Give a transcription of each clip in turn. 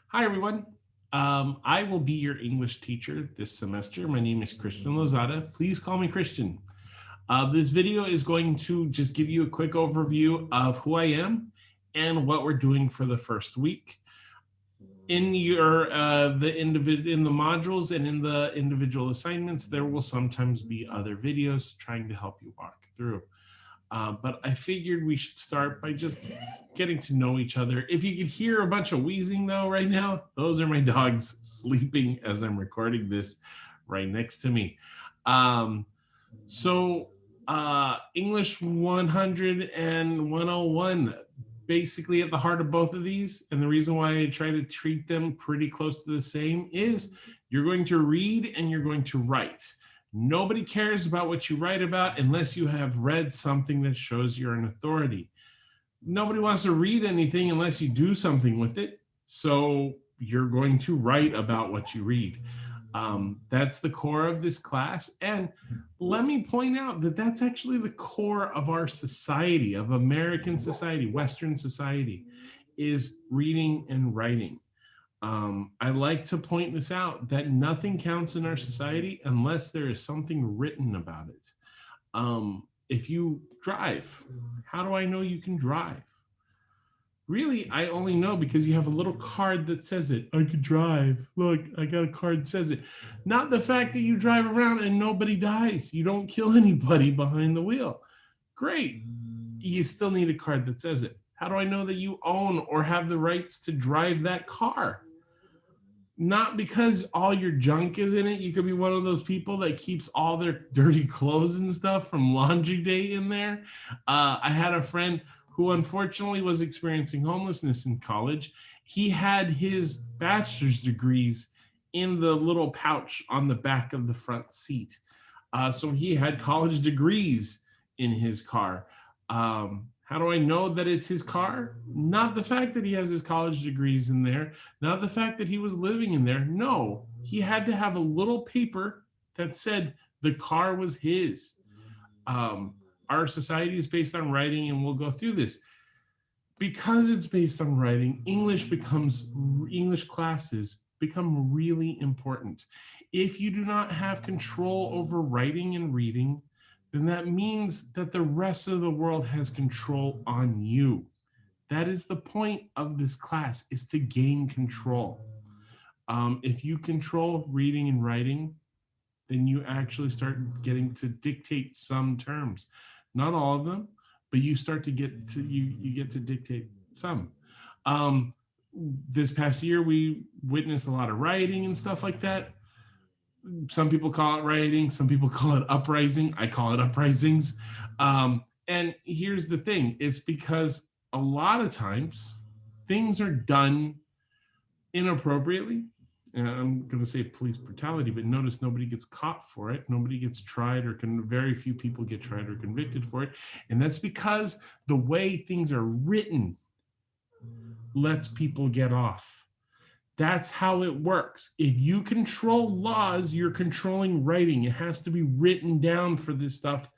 Hi, everyone. I will be your English teacher this semester. My name is Christian Lozada. Please call me Christian. This video is going to just give you a quick overview of who I am and what we're doing for the first week. In your in the modules and in the individual assignments, there will sometimes be other videos trying to help you walk through. But I figured we should start by just getting to know each other. If you could hear a bunch of wheezing though right now, those are my dogs sleeping as I'm recording this right next to me. Um, so English 100 and 101, basically at the heart of both of these, and the reason why I try to treat them pretty close to the same is you're going to read and you're going to write. Nobody cares about what you write about unless you have read something that shows you're an authority. Nobody wants to read anything unless you do something with it. So you're going to write about what you read. That's the core of this class. And let me point out that that's actually the core of our society, of American society, Western society, is reading and writing. I like to point this out that nothing counts in our society unless there is something written about it. If you drive, how do I know you can drive? Really, I only know because you have a little card that says it. I could drive. Look, I got a card that says it. Not the fact that you drive around and nobody dies. You don't kill anybody behind the wheel. Great. You still need a card that says it. How do I know that you own or have the rights to drive that car? Not because all your junk is in it. You could be one of those people that keeps all their dirty clothes and stuff from laundry day in there. I had a friend who unfortunately was experiencing homelessness in college. He had his bachelor's degrees in the little pouch on the back of the front seat. So he had college degrees in his car. How do I know that it's his car? Not the fact that he has his college degrees in there, not the fact that he was living in there. No, he had to have a little paper that said the car was his. Um, our society is based on writing, and we'll go through this. Because it's based on writing, English classes become really important. If you do not have control over writing and reading, then that means that the rest of the world has control on you. That is the point of this class, is to gain control. If you control reading and writing, then you actually start getting to dictate some terms. Not all of them, but you start to get to you get to dictate some. Um, this past year, we witnessed a lot of rioting and stuff like that. Some people call it rioting, some people call it uprising. I call it uprisings. And here's the thing: it's because a lot of times things are done inappropriately. And I'm going to say police brutality, but notice nobody gets caught for it. Nobody gets tried very few people get tried or convicted for it. And that's because the way things are written lets people get off. That's how it works. If you control laws, you're controlling writing. It has to be written down for this stuff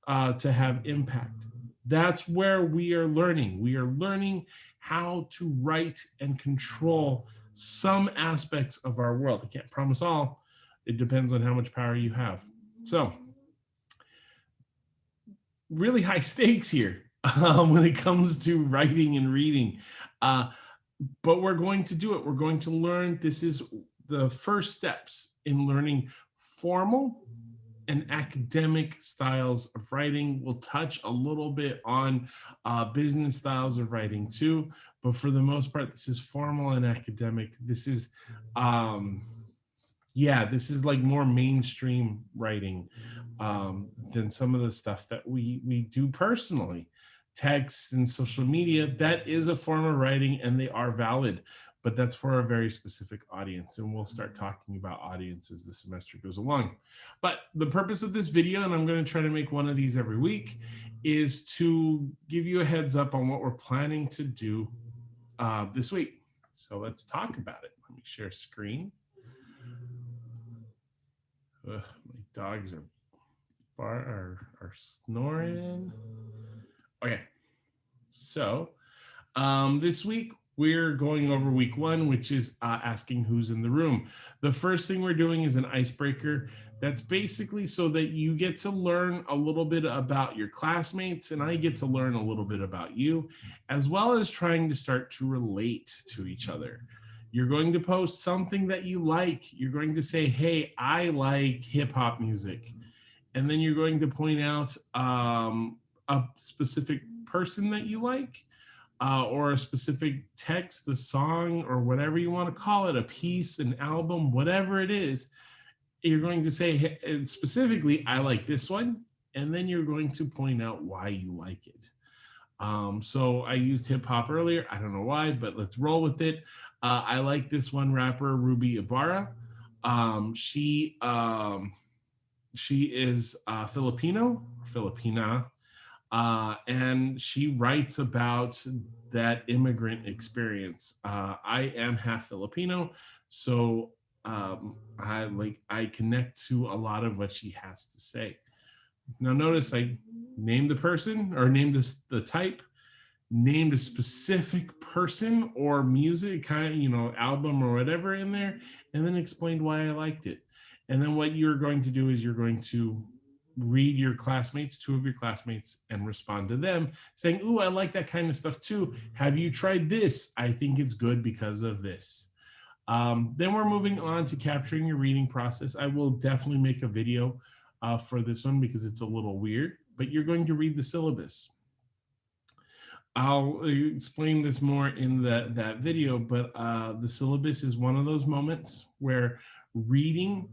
to have impact. That's where we are learning. We are learning how to write and control some aspects of our world. I can't promise all. It depends on how much power you have. So, really high stakes here when it comes to writing and reading. But we're going to do it. We're going to learn. This is the first steps in learning formal and academic styles of writing. We'll touch a little bit on business styles of writing too, but for the most part, this is formal and academic. This is, this is like more mainstream writing than some of the stuff that we do personally. Text and social media, that is a form of writing and they are valid, but that's for a very specific audience. And we'll start talking about audience as the semester goes along. But the purpose of this video, and I'm going to try to make one of these every week, is to give you a heads up on what we're planning to do this week. So let's talk about it. Let me share screen. My dogs are snoring. Okay, so this week we're going over week 1, which is asking who's in the room. The first thing we're doing is an icebreaker. That's basically so that you get to learn a little bit about your classmates and I get to learn a little bit about you, as well as trying to start to relate to each other. You're going to post something that you like. You're going to say, hey, I like hip hop music. And then you're going to point out a specific person that you like, or a specific text, a song, or whatever you want to call it, a piece, an album, whatever it is. You're going to say, hey, specifically, I like this one. And then you're going to point out why you like it. So I used hip hop earlier. I don't know why, but let's roll with it. I like this one rapper, Ruby Ibarra. She is Filipina, and she writes about that immigrant experience. I am half Filipino, so I connect to a lot of what she has to say. Now notice I named the person or named the type, named a specific person or music kind of, album or whatever in there, and then explained why I liked it. And then what you're going to do is you're going to read your classmates, 2 of your classmates, and respond to them saying, ooh, I like that kind of stuff too. Have you tried this? I think it's good because of this. Then we're moving on to capturing your reading process. I will definitely make a video for this one because it's a little weird, but you're going to read the syllabus. I'll explain this more in that video, but the syllabus is one of those moments where reading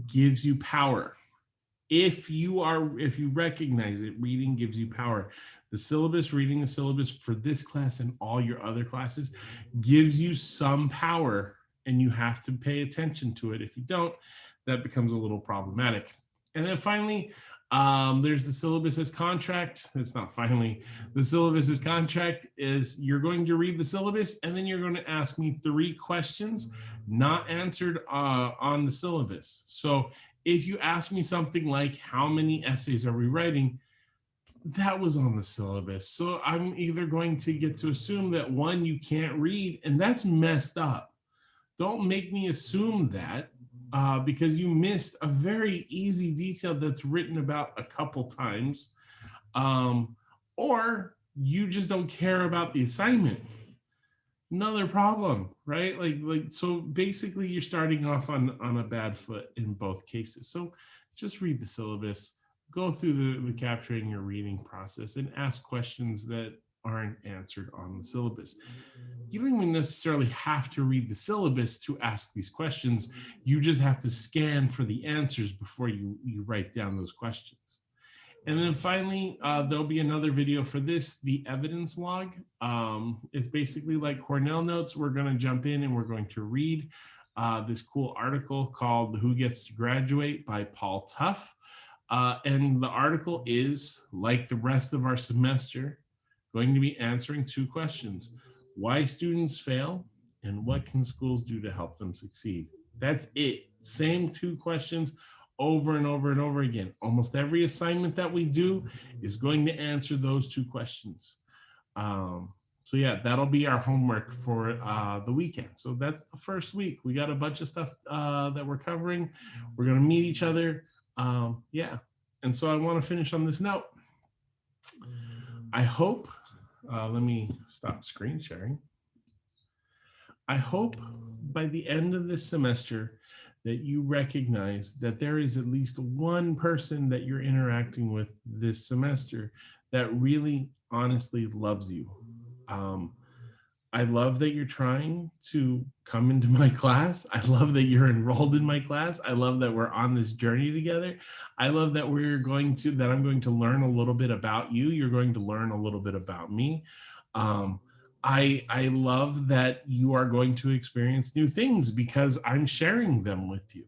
gives you power. If you recognize it, reading gives you power. The syllabus, reading the syllabus for this class and all your other classes gives you some power, and you have to pay attention to it. If you don't, that becomes a little problematic. And then finally, there's the syllabus as contract. It's not finally. The syllabus as contract is you're going to read the syllabus and then you're going to ask me 3 questions not answered on the syllabus. So if you ask me something like, how many essays are we writing? That was on the syllabus. So I'm either going to get to assume that 1, you can't read, and that's messed up. Don't make me assume that. Because you missed a very easy detail that's written about a couple times, or you just don't care about the assignment. Another problem, right? Like so basically you're starting off on a bad foot in both cases. So just read the syllabus, go through the capturing your reading process, and ask questions that aren't answered on the syllabus. You don't even necessarily have to read the syllabus to ask these questions. You just have to scan for the answers before you write down those questions. And then finally, there'll be another video for this, the evidence log. It's basically like Cornell Notes. We're going to jump in and we're going to read this cool article called Who Gets to Graduate by Paul Tough. And the article is, like the rest of our semester, going to be answering 2 questions. Why students fail, and what can schools do to help them succeed? That's it. Same 2 questions over and over and over again. Almost every assignment that we do is going to answer those 2 questions. So yeah, that'll be our homework for the weekend. So that's the first week. We got a bunch of stuff that we're covering. We're going to meet each other. Yeah. And so I want to finish on this note. I hope, let me stop screen sharing. I hope by the end of this semester that you recognize that there is at least one person that you're interacting with this semester that really honestly loves you. I love that you're trying to come into my class. I love that you're enrolled in my class. I love that we're on this journey together. I love that I'm going to learn a little bit about you. You're going to learn a little bit about me. I love that you are going to experience new things because I'm sharing them with you.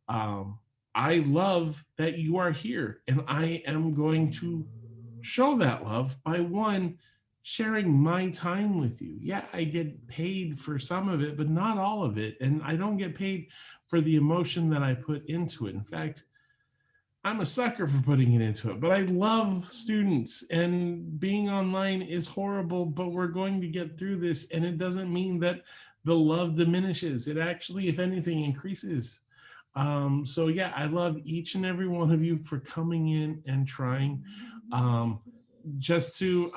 I love that you are here, and I am going to show that love by, 1, sharing my time with you. Yeah, I get paid for some of it, but not all of it. And I don't get paid for the emotion that I put into it. In fact, I'm a sucker for putting it into it, but I love students, and being online is horrible, but we're going to get through this. And it doesn't mean that the love diminishes. It actually, if anything, increases. So yeah, I love each and every one of you for coming in and trying. Um, just to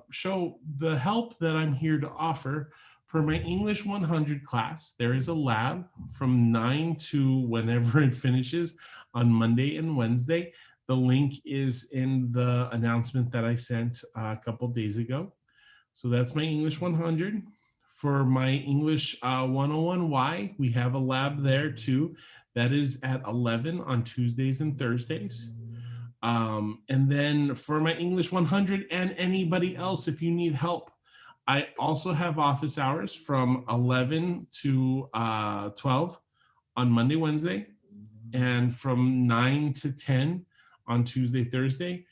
show the help that I'm here to offer for my English 100 class, there is a lab from 9 to whenever it finishes on Monday and Wednesday. The link is in the announcement that I sent a couple days ago. So that's my English 100. For my English 101Y, we have a lab there too. That is at 11 on Tuesdays and Thursdays. And then for my English 100 and anybody else, if you need help, I also have office hours from 11 to 12 on Monday, Wednesday, and from 9 to 10 on Tuesday, Thursday.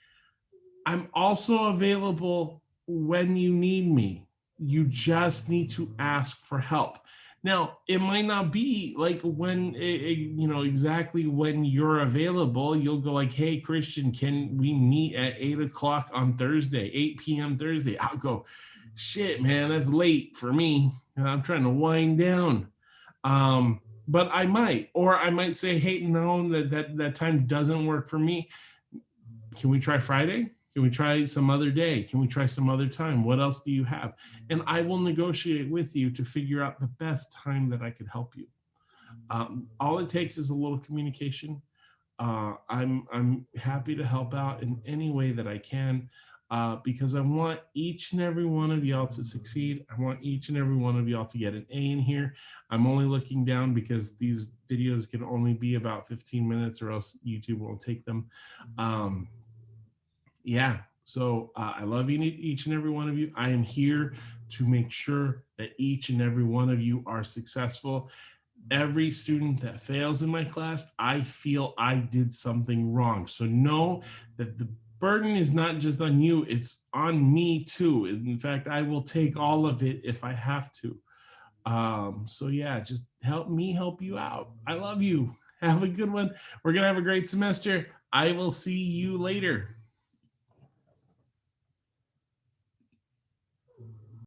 I'm also available when you need me. You just need to ask for help. Now, it might not be like when, exactly when you're available. You'll go like, hey, Christian, can we meet at 8 o'clock on Thursday, 8 p.m. Thursday? I'll go, shit, man, that's late for me. I'm trying to wind down. But I might, or I might say, hey, no, that time doesn't work for me. Can we try Friday? Can we try some other day? Can we try some other time? What else do you have? And I will negotiate with you to figure out the best time that I could help you. All it takes is a little communication. I'm happy to help out in any way that I can, because I want each and every one of y'all to succeed. I want each and every one of y'all to get an A in here. I'm only looking down because these videos can only be about 15 minutes or else YouTube won't take them. Yeah, so I love each and every one of you. I am here to make sure that each and every one of you are successful. Every student that fails in my class, I feel I did something wrong. So know that the burden is not just on you, it's on me too. In fact, I will take all of it if I have to. So yeah, just help me help you out. I love you. Have a good one. We're going to have a great semester. I will see you later.